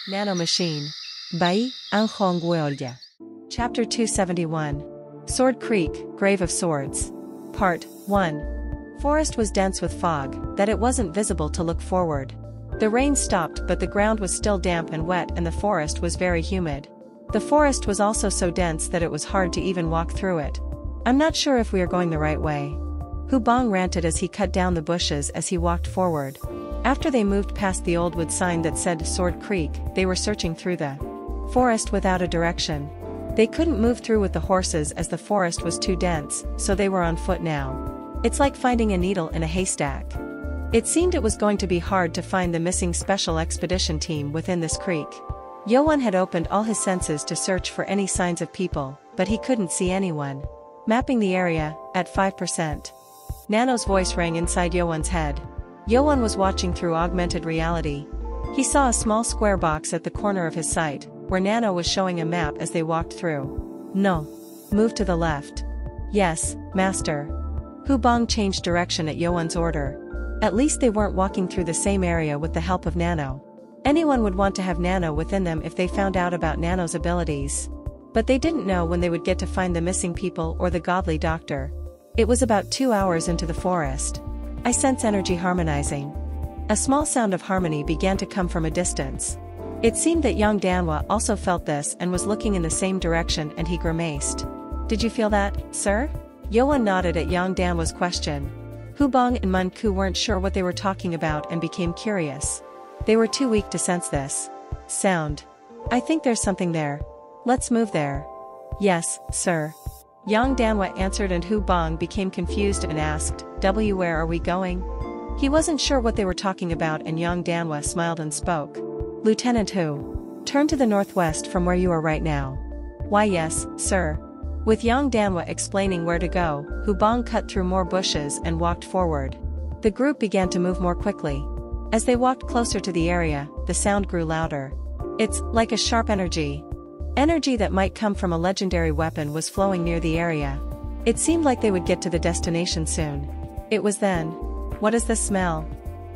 Nano Machine. Bai, Anhongweolya. Chapter 271. Sword Creek, Grave of Swords. Part 1. Forest was dense with fog, that it wasn't visible to look forward. The rain stopped, but the ground was still damp and wet, and the forest was very humid. The forest was also so dense that it was hard to even walk through it. I'm not sure if we are going the right way. Hubong ranted as he cut down the bushes as he walked forward. After they moved past the old wood sign that said Sword Creek, they were searching through the forest without a direction. They couldn't move through with the horses as the forest was too dense, so they were on foot now. It's like finding a needle in a haystack. It seemed it was going to be hard to find the missing special expedition team within this creek. Yoan had opened all his senses to search for any signs of people, but he couldn't see anyone. Mapping the area, at 5%. Nano's voice rang inside Yoan's head. Yoan was watching through augmented reality. He saw a small square box at the corner of his sight, where Nano was showing a map as they walked through. No. Move to the left. Yes, master. Hubong changed direction at Yoan's order. At least they weren't walking through the same area with the help of Nano. Anyone would want to have Nano within them if they found out about Nano's abilities. But they didn't know when they would get to find the missing people or the godly doctor. It was about 2 hours into the forest. I sense energy harmonizing. A small sound of harmony began to come from a distance. It seemed that young Danwa also felt this and was looking in the same direction, and he grimaced. Did you feel that, sir? Yoan nodded at young Danwa's question. Hubong and Mun-ku weren't sure what they were talking about and became curious. They were too weak to sense this sound. I think there's something there. Let's move there. Yes, sir. Yang Danwa answered, and Hubong became confused and asked, Where are we going? He wasn't sure what they were talking about, and Yang Danwa smiled and spoke. Lieutenant Hu. Turn to the northwest from where you are right now. Why yes, sir. With Yang Danwa explaining where to go, Hubong cut through more bushes and walked forward. The group began to move more quickly. As they walked closer to the area, the sound grew louder. It's like a sharp energy. Energy that might come from a legendary weapon was flowing near the area. It seemed like they would get to the destination soon. It was then. What is the smell?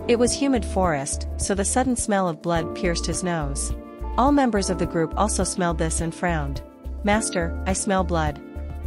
It was humid forest, so the sudden smell of blood pierced his nose. All members of the group also smelled this and frowned. Master, I smell blood.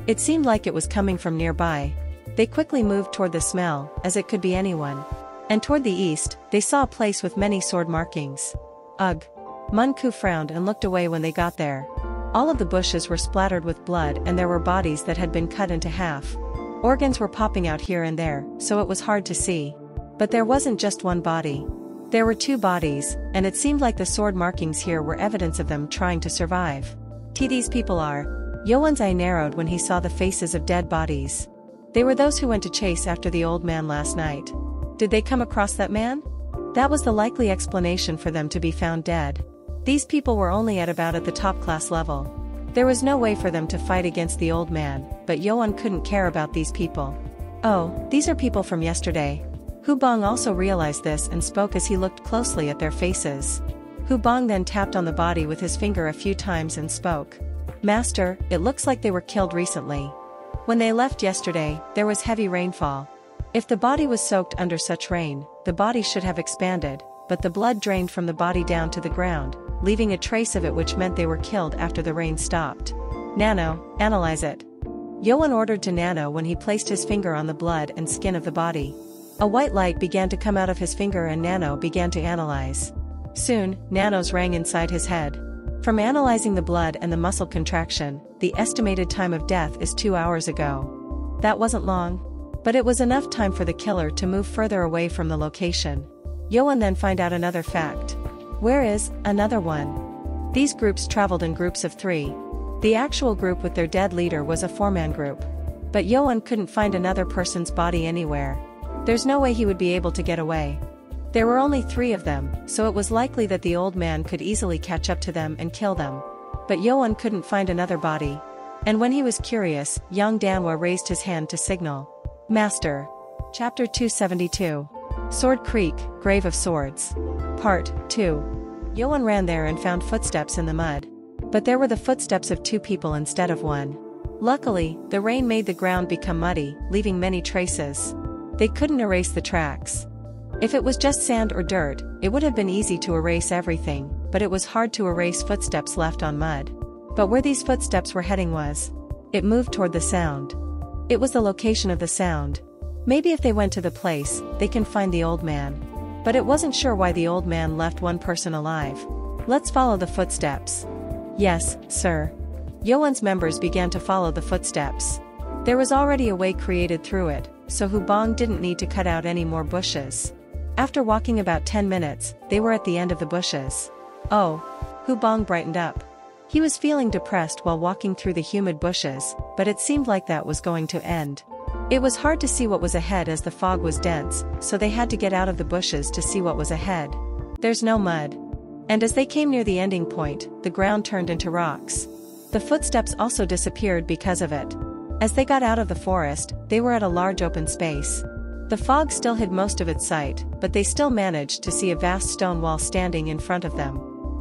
It seemed like it was coming from nearby. They quickly moved toward the smell, as it could be anyone. And toward the east, they saw a place with many sword markings. Ugh. Mun-ku frowned and looked away when they got there. All of the bushes were splattered with blood, and there were bodies that had been cut into half. Organs were popping out here and there, so it was hard to see. But there wasn't just one body. There were 2 bodies, and it seemed like the sword markings here were evidence of them trying to survive. These people are. Yoan's eye narrowed when he saw the faces of dead bodies. They were those who went to chase after the old man last night. Did they come across that man? That was the likely explanation for them to be found dead. These people were only at the top class level. There was no way for them to fight against the old man, but Yoan couldn't care about these people. Oh, these are people from yesterday. Hubong also realized this and spoke as he looked closely at their faces. Hubong then tapped on the body with his finger a few times and spoke. Master, it looks like they were killed recently. When they left yesterday, there was heavy rainfall. If the body was soaked under such rain, the body should have expanded, but the blood drained from the body down to the ground, leaving a trace of it, which meant they were killed after the rain stopped. Nano, analyze it. Yoan ordered to Nano when he placed his finger on the blood and skin of the body. A white light began to come out of his finger, and Nano began to analyze. Soon, Nano's rang inside his head. From analyzing the blood and the muscle contraction, the estimated time of death is 2 hours ago. That wasn't long. But it was enough time for the killer to move further away from the location. Yoan then find out another fact. Where is another one? These groups traveled in groups of 3. The actual group with their dead leader was a 4-man group. But Yoan couldn't find another person's body anywhere. There's no way he would be able to get away. There were only 3 of them, so it was likely that the old man could easily catch up to them and kill them. But Yoan couldn't find another body. And when he was curious, young Danwa raised his hand to signal. Master. Chapter 272. Sword Creek, Grave of Swords. Part 2. Yoan ran there and found footsteps in the mud. But there were the footsteps of 2 people instead of 1. Luckily, the rain made the ground become muddy, leaving many traces. They couldn't erase the tracks. If it was just sand or dirt, it would have been easy to erase everything, but it was hard to erase footsteps left on mud. But where these footsteps were heading was. It moved toward the sound. It was the location of the sound. Maybe if they went to the place, they can find the old man. But it wasn't sure why the old man left one person alive. Let's follow the footsteps. Yes, sir. Yoan's members began to follow the footsteps. There was already a way created through it, so Hubong didn't need to cut out any more bushes. After walking about 10 minutes, they were at the end of the bushes. Oh. Hubong brightened up. He was feeling depressed while walking through the humid bushes, but it seemed like that was going to end. It was hard to see what was ahead as the fog was dense, so they had to get out of the bushes to see what was ahead. There's no mud. And as they came near the ending point, the ground turned into rocks. The footsteps also disappeared because of it. As they got out of the forest, they were at a large open space. The fog still hid most of its sight, but they still managed to see a vast stone wall standing in front of them.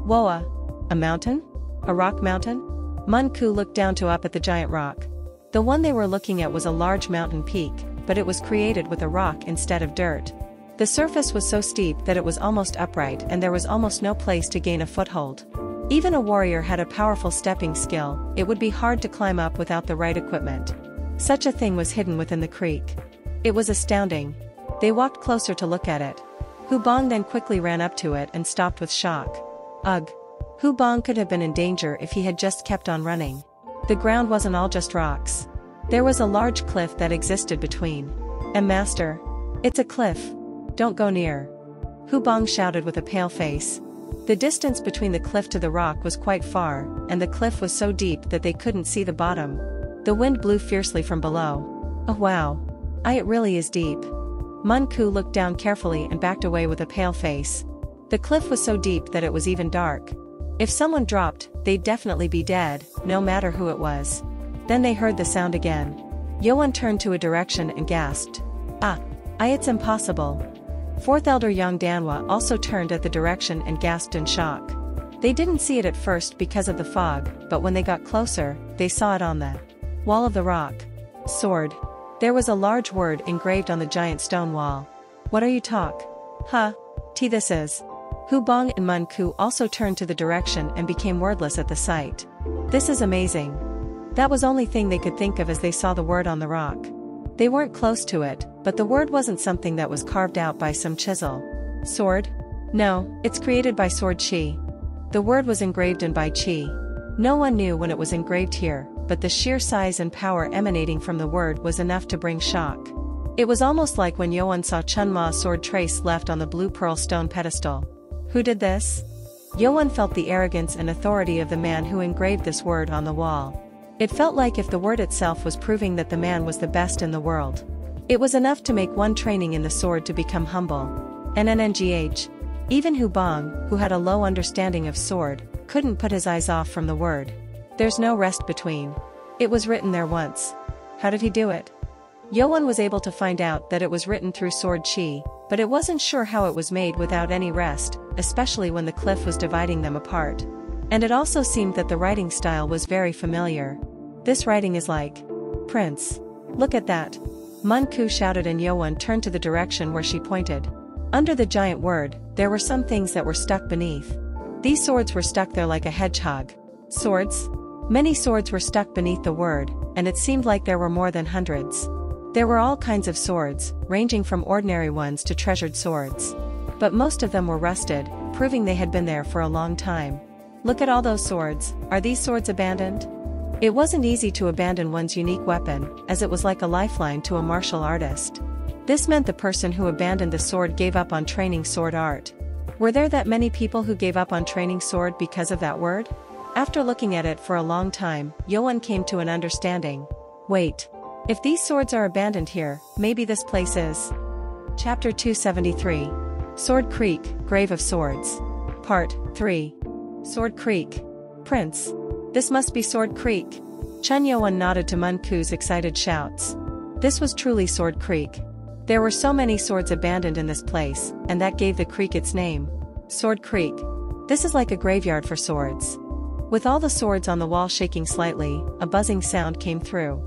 Woa! A mountain? A rock mountain? Mun-ku looked down to up at the giant rock. The one they were looking at was a large mountain peak, but it was created with a rock instead of dirt. The surface was so steep that it was almost upright and there was almost no place to gain a foothold. Even a warrior had a powerful stepping skill, it would be hard to climb up without the right equipment. Such a thing was hidden within the creek. It was astounding. They walked closer to look at it. Hubong then quickly ran up to it and stopped with shock. Ugh. Hubong could have been in danger if he had just kept on running. The ground wasn't all just rocks. There was a large cliff that existed between. Master. It's a cliff. Don't go near. Hubong shouted with a pale face. The distance between the cliff to the rock was quite far, and the cliff was so deep that they couldn't see the bottom. The wind blew fiercely from below. Oh wow. It really is deep. Mun-ku looked down carefully and backed away with a pale face. The cliff was so deep that it was even dark. If someone dropped, they'd definitely be dead, no matter who it was. Then they heard the sound again. Yoan turned to a direction and gasped. It's impossible. Fourth Elder Yang Danhua also turned at the direction and gasped in shock. They didn't see it at first because of the fog, but when they got closer, they saw it on the wall of the rock. Sword. There was a large word engraved on the giant stone wall. What are you talk? This is. Hubong and Mun-ku also turned to the direction and became wordless at the sight. This is amazing. That was the only thing they could think of as they saw the word on the rock. They weren't close to it, but the word wasn't something that was carved out by some chisel. Sword? No, it's created by sword chi. The word was engraved in by chi. No one knew when it was engraved here, but the sheer size and power emanating from the word was enough to bring shock. It was almost like when Yoan saw Chun Ma's sword trace left on the blue pearl stone pedestal. Who did this? Yoan felt the arrogance and authority of the man who engraved this word on the wall. It felt like if the word itself was proving that the man was the best in the world. It was enough to make one training in the sword to become humble. NNNGH. Even Hubong, who had a low understanding of sword, couldn't put his eyes off from the word. There's no rest between. It was written there once. How did he do it? Yoan was able to find out that it was written through sword chi, but it wasn't sure how it was made without any rest, especially when the cliff was dividing them apart. And it also seemed that the writing style was very familiar. This writing is like Prince. Look at that. Mun-ku shouted and Yoan turned to the direction where she pointed. Under the giant word, there were some things that were stuck beneath. These swords were stuck there like a hedgehog. Swords? Many swords were stuck beneath the word, and it seemed like there were more than hundreds. There were all kinds of swords, ranging from ordinary ones to treasured swords. But most of them were rusted, proving they had been there for a long time. Look at all those swords. Are these swords abandoned? It wasn't easy to abandon one's unique weapon, as it was like a lifeline to a martial artist. This meant the person who abandoned the sword gave up on training sword art. Were there that many people who gave up on training sword because of that word? After looking at it for a long time, Yoan came to an understanding. Wait. If these swords are abandoned here, maybe this place is. Chapter 273. Sword Creek, Grave of Swords. Part 3. Sword Creek. Prince. This must be Sword Creek. Chun Yoan nodded to Mun-ku's excited shouts. This was truly Sword Creek. There were so many swords abandoned in this place, and that gave the creek its name. Sword Creek. This is like a graveyard for swords. With all the swords on the wall shaking slightly, a buzzing sound came through.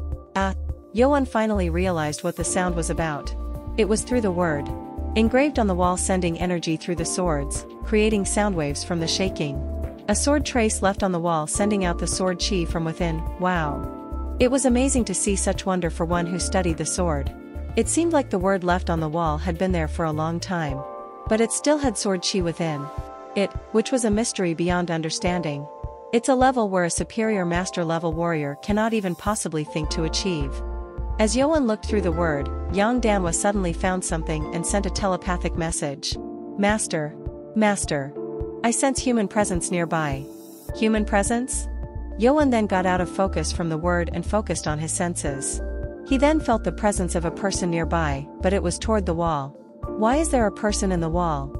Yoan finally realized what the sound was about. It was through the word. engraved on the wall, sending energy through the swords, creating sound waves from the shaking. A sword trace left on the wall, sending out the sword chi from within. Wow! It was amazing to see such wonder for one who studied the sword. It seemed like the word left on the wall had been there for a long time. But it still had sword chi within it, which was a mystery beyond understanding. It's a level where a superior master-level warrior cannot even possibly think to achieve. As Yoan looked through the word, Yang Danwa suddenly found something and sent a telepathic message. Master. Master. I sense human presence nearby. Human presence? Yoan then got out of focus from the word and focused on his senses. He then felt the presence of a person nearby, but it was toward the wall. Why is there a person in the wall?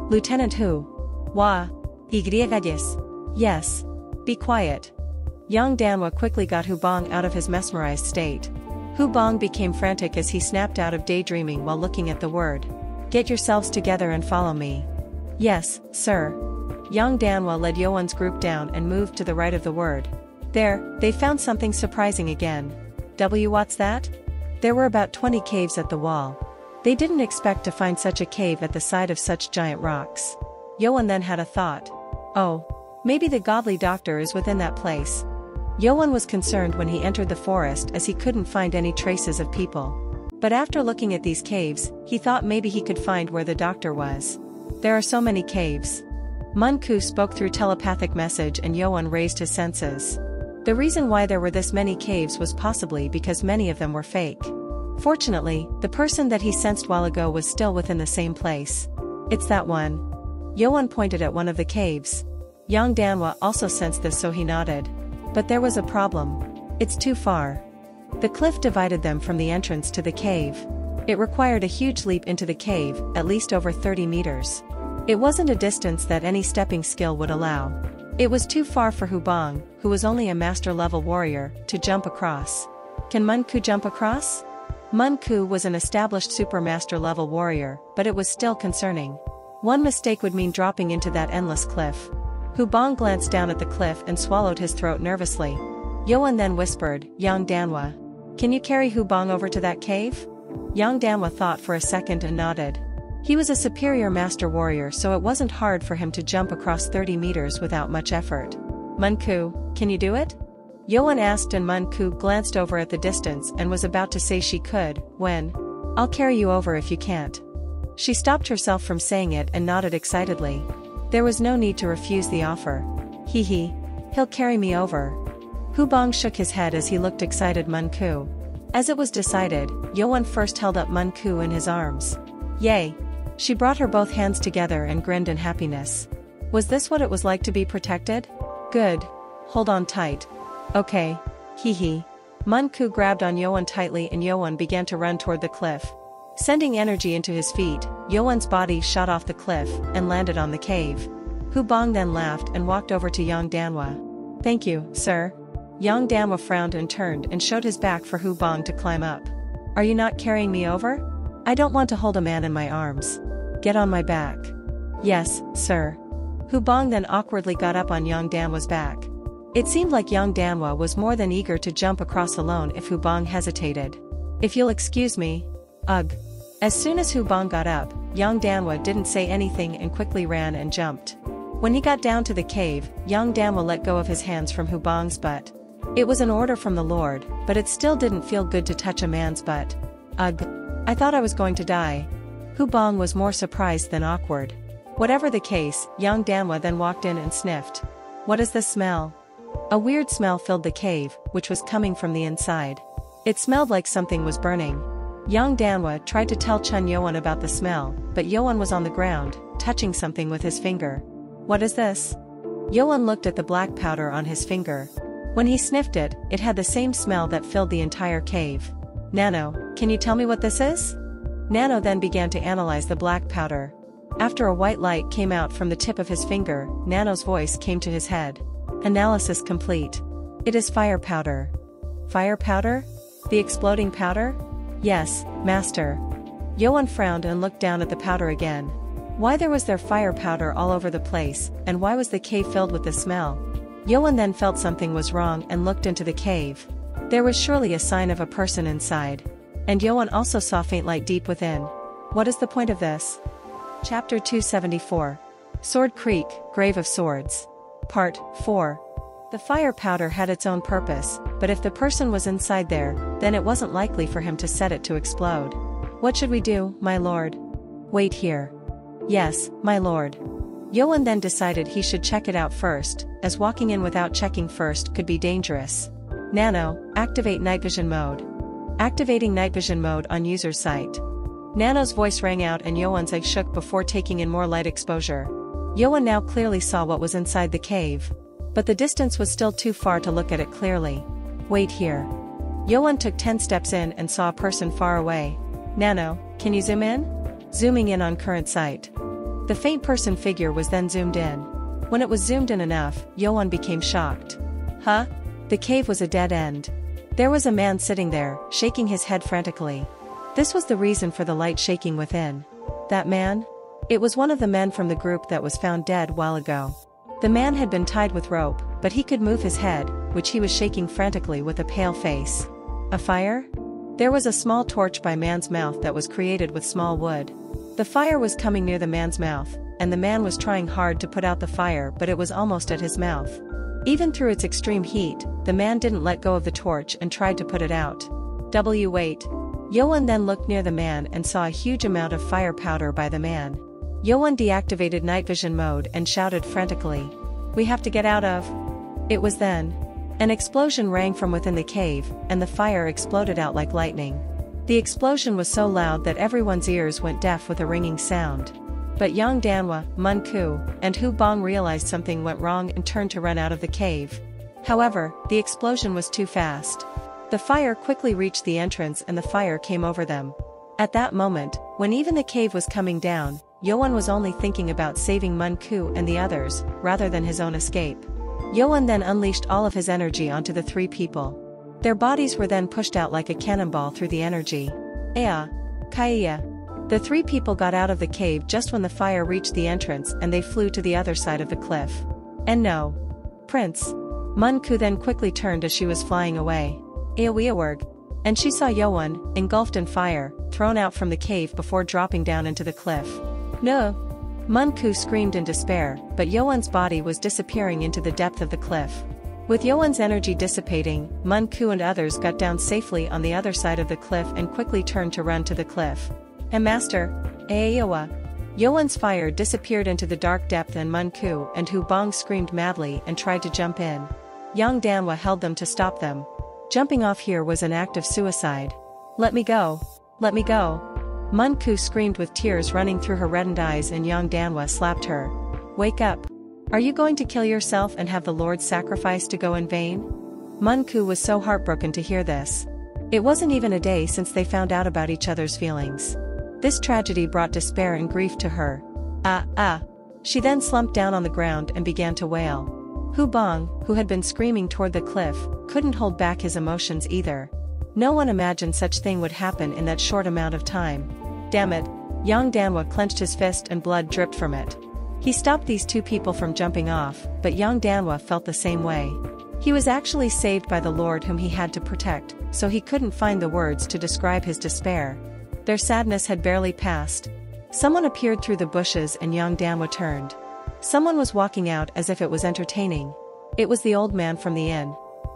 Lieutenant Hu. Wa. Ygyes. Yes. Be quiet. Yang Danwa quickly got Hu Bong out of his mesmerized state. Hu Bong became frantic as he snapped out of daydreaming while looking at the word. Get yourselves together and follow me. Yes, sir. Yang Danwa led Yoan's group down and moved to the right of the word. There, they found something surprising again. What's that? There were about 20 caves at the wall. They didn't expect to find such a cave at the side of such giant rocks. Yoan then had a thought. Oh, maybe the godly doctor is within that place. Yoan was concerned when he entered the forest as he couldn't find any traces of people. But after looking at these caves, he thought maybe he could find where the doctor was. There are so many caves. Mun Ku spoke through telepathic message and Yoan raised his senses. The reason why there were this many caves was possibly because many of them were fake. Fortunately, the person that he sensed while ago was still within the same place. It's that one. Yoan pointed at one of the caves. Yang Danwa also sensed this, so he nodded. But there was a problem. It's too far. The cliff divided them from the entrance to the cave. It required a huge leap into the cave, at least over 30 meters. It wasn't a distance that any stepping skill would allow. It was too far for Hu Bong, who was only a master-level warrior, to jump across. Can Mun Ku jump across? Mun Ku was an established super master-level warrior, but it was still concerning. One mistake would mean dropping into that endless cliff. Hu Bong glanced down at the cliff and swallowed his throat nervously. Yoan then whispered, Yang Danwa. Can you carry Hu Bong over to that cave? Yang Danwa thought for a second and nodded. He was a superior master warrior, so it wasn't hard for him to jump across 30 meters without much effort. Mun Ku, can you do it? Yoan asked, and Mun Ku glanced over at the distance and was about to say she could, when, I'll carry you over if you can't. She stopped herself from saying it and nodded excitedly. There was no need to refuse the offer. He'll carry me over. Hu Bong shook his head as he looked excited Mun Ku. As it was decided, Yoan first held up Mun Ku in his arms. Yay! She brought her both hands together and grinned in happiness. Was this what it was like to be protected? Good. Hold on tight. Okay. Mun Ku grabbed on Yoan tightly and Yoan began to run toward the cliff. Sending energy into his feet, Yoan's body shot off the cliff and landed on the cave. Hu Bong then laughed and walked over to Yang Danwa. Thank you, sir. Yang Danwa frowned and turned and showed his back for Hu Bong to climb up. Are you not carrying me over? I don't want to hold a man in my arms. Get on my back. Yes, sir. Hu Bong then awkwardly got up on Yang Danwa's back. It seemed like Yang Danwa was more than eager to jump across alone if Hu Bong hesitated. If you'll excuse me. Ugh. As soon as Hu Bong got up, Yang Danwa didn't say anything and quickly ran and jumped. When he got down to the cave, Yang Danwa let go of his hands from Hu Bong's butt. It was an order from the Lord, but it still didn't feel good to touch a man's butt. Ugh. I thought I was going to die. Hu Bong was more surprised than awkward. Whatever the case, Yang Danwa then walked in and sniffed. What is this smell? A weird smell filled the cave, which was coming from the inside. It smelled like something was burning. Yang Danwa tried to tell Chun Yoan about the smell, but Yoan was on the ground, touching something with his finger. What is this? Yoan looked at the black powder on his finger. When he sniffed it, it had the same smell that filled the entire cave. Nano, can you tell me what this is? Nano then began to analyze the black powder. After a white light came out from the tip of his finger, Nano's voice came to his head. Analysis complete. It is fire powder. Fire powder? The exploding powder? Yes, master. Yoan frowned and looked down at the powder again. Why there was fire powder all over the place, and why was the cave filled with the smell? Yoan then felt something was wrong and looked into the cave. There was surely a sign of a person inside. And Yoan also saw faint light deep within. What is the point of this? Chapter 274. Sword Creek, Grave of Swords. Part 4. The fire powder had its own purpose, but if the person was inside there, then it wasn't likely for him to set it to explode. What should we do, my lord? Wait here. Yes, my lord. Johan then decided he should check it out first, as walking in without checking first could be dangerous. Nano, activate night vision mode. Activating night vision mode on user's site. Nano's voice rang out and Johan's eyes shook before taking in more light exposure. Johan now clearly saw what was inside the cave. But the distance was still too far to look at it clearly. Wait here. Johan took 10 steps in and saw a person far away. Nano, can you zoom in? Zooming in on current sight. The faint person figure was then zoomed in. When it was zoomed in enough, Johan became shocked. Huh? The cave was a dead end. There was a man sitting there, shaking his head frantically. This was the reason for the light shaking within. That man? It was one of the men from the group that was found dead while ago. The man had been tied with rope, but he could move his head, which he was shaking frantically with a pale face. A fire? There was a small torch by man's mouth that was created with small wood. The fire was coming near the man's mouth, and the man was trying hard to put out the fire, but it was almost at his mouth. Even through its extreme heat, the man didn't let go of the torch and tried to put it out. Wait. Johan then looked near the man and saw a huge amount of fire powder by the man. Johan deactivated night vision mode and shouted frantically. We have to get out of. It was then. An explosion rang from within the cave, and the fire exploded out like lightning. The explosion was so loud that everyone's ears went deaf with a ringing sound. But Yang Danwa, Mun Ku, and Hu Bong realized something went wrong and turned to run out of the cave. However, the explosion was too fast. The fire quickly reached the entrance and the fire came over them. At that moment, when even the cave was coming down, Johan was only thinking about saving Mun Ku and the others, rather than his own escape. Johan then unleashed all of his energy onto the 3 people. Their bodies were then pushed out like a cannonball through the energy. Ea. Kaiya. The 3 people got out of the cave just when the fire reached the entrance and they flew to the other side of the cliff. And no. Prince. Mun Ku then quickly turned as she was flying away. Eaweawerg. And she saw Johan, engulfed in fire, thrown out from the cave before dropping down into the cliff. No. Mun Ku screamed in despair, but Johan's body was disappearing into the depth of the cliff. With Johan's energy dissipating, Mun Ku and others got down safely on the other side of the cliff and quickly turned to run to the cliff. And Master, Aeowa. Johan's fire disappeared into the dark depth and Mun Ku and Hu Bong screamed madly and tried to jump in. Yang Danwa held them to stop them. Jumping off here was an act of suicide. Let me go. Let me go. Mun Ku screamed with tears running through her reddened eyes and Yang Danwa slapped her. Wake up. Are you going to kill yourself and have the Lord's sacrifice to go in vain? Mun Ku was so heartbroken to hear this. It wasn't even a day since they found out about each other's feelings. This tragedy brought despair and grief to her. She then slumped down on the ground and began to wail. Hu Bong, who had been screaming toward the cliff, couldn't hold back his emotions either. No one imagined such thing would happen in that short amount of time. Damn it. Yang Danwa clenched his fist and blood dripped from it. He stopped these 2 people from jumping off, but Yang Danwa felt the same way. He was actually saved by the Lord whom he had to protect, so he couldn't find the words to describe his despair. Their sadness had barely passed. Someone appeared through the bushes and Yang Danwa turned. Someone was walking out as if it was entertaining. It was the old man from the inn.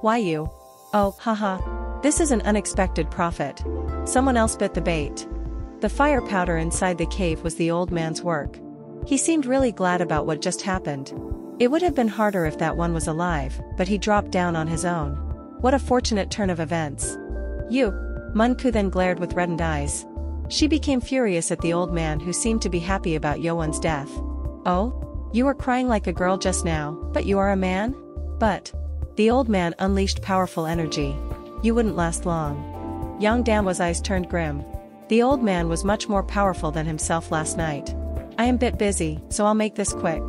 Why you? Oh, haha. This is an unexpected prophet. Someone else bit the bait. The fire powder inside the cave was the old man's work. He seemed really glad about what just happened. It would have been harder if that one was alive, but he dropped down on his own. What a fortunate turn of events. You. Mun Ku then glared with reddened eyes. She became furious at the old man who seemed to be happy about Johan's death. Oh? You were crying like a girl just now, but you are a man? But. The old man unleashed powerful energy. You wouldn't last long. Yang Danwa's eyes turned grim. The old man was much more powerful than himself last night. I am a bit busy, so I'll make this quick.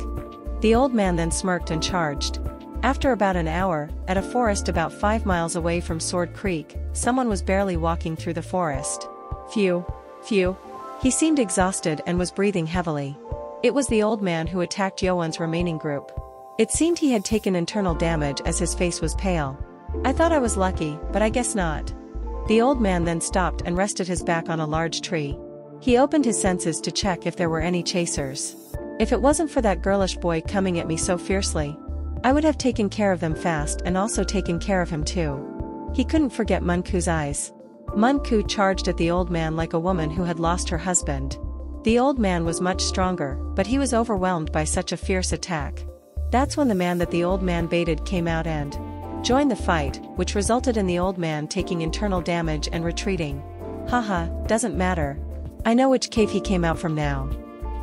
The old man then smirked and charged. After about an hour, at a forest about 5 miles away from Sword Creek, someone was barely walking through the forest. Phew. He seemed exhausted and was breathing heavily. It was the old man who attacked Johan's remaining group. It seemed he had taken internal damage as his face was pale. I thought I was lucky, but I guess not. The old man then stopped and rested his back on a large tree. He opened his senses to check if there were any chasers. If it wasn't for that girlish boy coming at me so fiercely, I would have taken care of them fast and also taken care of him too. He couldn't forget Munku's eyes. Munku charged at the old man like a woman who had lost her husband. The old man was much stronger, but he was overwhelmed by such a fierce attack. That's when the man that the old man baited came out and joined the fight, which resulted in the old man taking internal damage and retreating. Haha, doesn't matter. I know which cave he came out from now.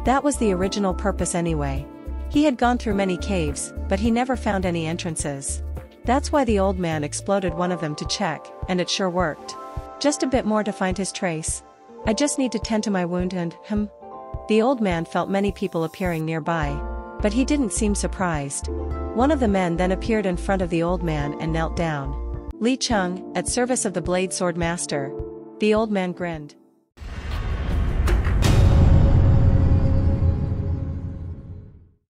That was the original purpose anyway. He had gone through many caves, but he never found any entrances. That's why the old man exploded one of them to check, and it sure worked. Just a bit more to find his trace. I just need to tend to my wound and, The old man felt many people appearing nearby, but he didn't seem surprised. One of the men then appeared in front of the old man and knelt down. Li Chung, at service of the blade sword master. The old man grinned.